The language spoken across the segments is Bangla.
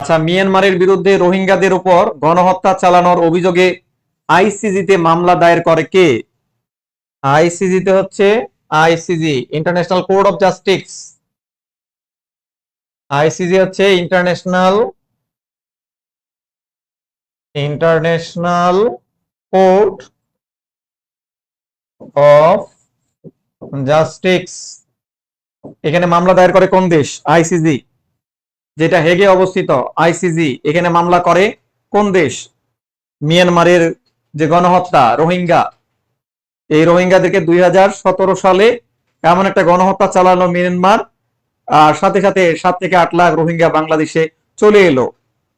আচ্ছা, মিয়ানমারের বিরুদ্ধে রোহিঙ্গাদের উপর গণহত্যা চালানোর অভিযোগে আইসিজিতে মামলা দায়ের করে কে? আইসিজিতে হচ্ছে ICG, international court of justice. ICG হচ্ছে ইন্টারন্যাশনাল কোর্ট অফ জাস্টিস। এখানে মামলা দায়ের করে কোন দেশ? আইসিজি, যেটা হেগে অবস্থিত। আইসিজি এখানে মামলা করে কোন দেশ? মিয়ানমারের যে গণহত্যা রোহিঙ্গা, এই রোহিঙ্গাদেরকে 2017 সালে এমন একটা গণহত্যা চালানো মিয়ানমার, আর সাথে সাথে 7 থেকে 8 লাখ রোহিঙ্গা বাংলাদেশে চলে এলো।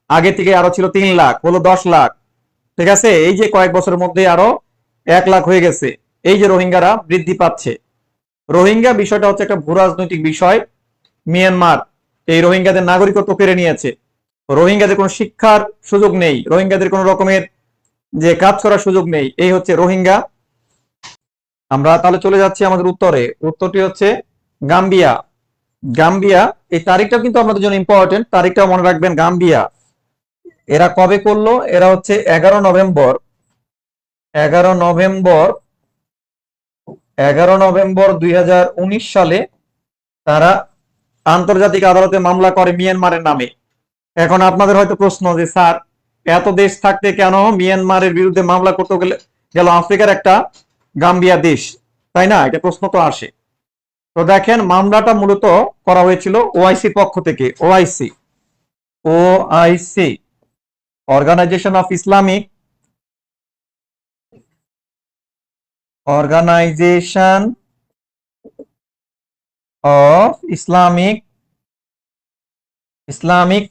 আগে থেকে আরো ছিল 3 লাখ, হলো 10 লাখ। ঠিক আছে, এই যে কয়েক বছরের মধ্যে আরো 1 লাখ হয়ে গেছে। এই যে রোহিঙ্গারা বৃদ্ধি পাচ্ছে। রোহিঙ্গা বিষয়টা হচ্ছে একটা ভূ রাজনৈতিক বিষয়। মিয়ানমার এই রোহিঙ্গাদের নাগরিকত্ব কেড়ে নিয়েছে। রোহিঙ্গাদের কোনো শিক্ষার সুযোগ নেই, রোহিঙ্গাদের কোনো রকমের যে কাজ করার সুযোগ নেই। এই হচ্ছে রোহিঙ্গা। আমরা তাহলে চলে যাচ্ছি আমাদের উত্তরে। উত্তরটি হচ্ছে গাম্বিয়া। গাম্বিয়া, এই তারিখটা কিন্তু আমাদের জন্য ইম্পর্টেন্ট, তারিখটা মনে রাখবেন। গাম্বিয়া এরা কবে করলো? এরা হচ্ছে 11 নভেম্বর 2019 সালে তারা আন্তর্জাতিক আদালতে মামলা করে মিয়ানমারের নামে। এখন আপনাদের হয়তো প্রশ্ন যে স্যার, এত দেশ থাকতে কেন মিয়ানমারের বিরুদ্ধে মামলা করতে গেল আফ্রিকার একটা গাম্বিয়া দেশ, তাই না? এটা প্রশ্ন তো আসে। তো দেখেন, মামলাটা মূলত করা হয়েছিল ওআইসির পক্ষ থেকে। OIC organisation of Islamic Islamic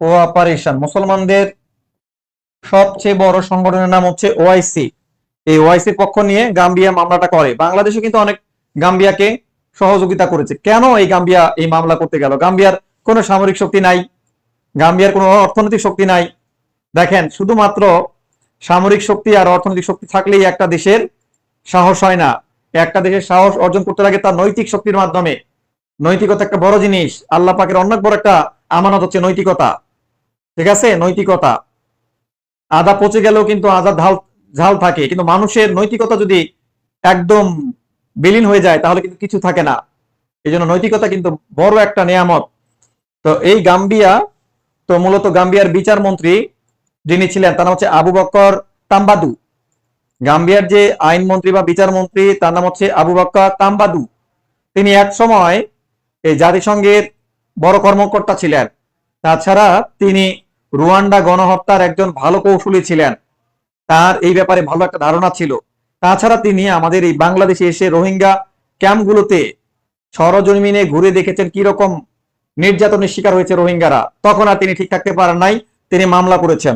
cooperation, মুসলমানদের সবচেয়ে বড় সংগঠনের নাম হচ্ছে ওআইসি। এই ওআইসির পক্ষ নিয়ে গাম্বিয়া মামলাটা করে। বাংলাদেশে কিন্তু অনেক গাম্বিয়াকে সহযোগিতা করেছে। কেন এই গাম্বিয়া এই মামলা করতে গেল? গাম্বিয়ার কোনো সামরিক শক্তি নাই, গাম্বিয়ার কোনো অর্থনৈতিক শক্তি নাই। দেখেন, শুধুমাত্র সামরিক শক্তি আর অর্থনৈতিক শক্তি থাকলেই একটা দেশের সাহস হয় না। একটা দেশের সাহস অর্জন করতে লাগে তার নৈতিক শক্তির মাধ্যমে। নৈতিকতা একটা বড় জিনিস। আল্লাহ পাকের অনেক বড় একটা আমানত হচ্ছে নৈতিকতা। ঠিক আছে, নৈতিকতা। আদা পচে গেলেও কিন্তু আদা ঝাল থাকে, কিন্তু মানুষের নৈতিকতা যদি একদম বিলীন হয়ে যায় তাহলে কিন্তু কিছু থাকে না। এই জন্য নৈতিকতা কিন্তু বড় একটা নিয়ামত। তো এই গাম্বিয়া, তো মূলত গাম্বিয়ার বিচার মন্ত্রী যিনি ছিলেন তার নাম হচ্ছে আবু বকর তাম্বাদু। গাম্বিয়ার যে আইনমন্ত্রী বা বিচার মন্ত্রী তার নাম হচ্ছে আবু বকর তাম্বাদু। তিনি এক সময় এই জাতিসংঘের বড় কর্মকর্তা ছিলেন। তাছাড়া তিনি রুয়ান্ডা গণহত্যার একজন ভালো কৌশলী ছিলেন। তার এই ব্যাপারে ভালো একটা ধারণা ছিল। তাছাড়া তিনি আমাদের এই বাংলাদেশে এসে রোহিঙ্গা ক্যাম্পগুলোতে সরজমিনে ঘুরে দেখেছেন কিরকম নির্যাতনের শিকার হয়েছে রোহিঙ্গারা। তখন আর তিনি ঠিক থাকতে পারেন নাই, তিনি মামলা করেছেন।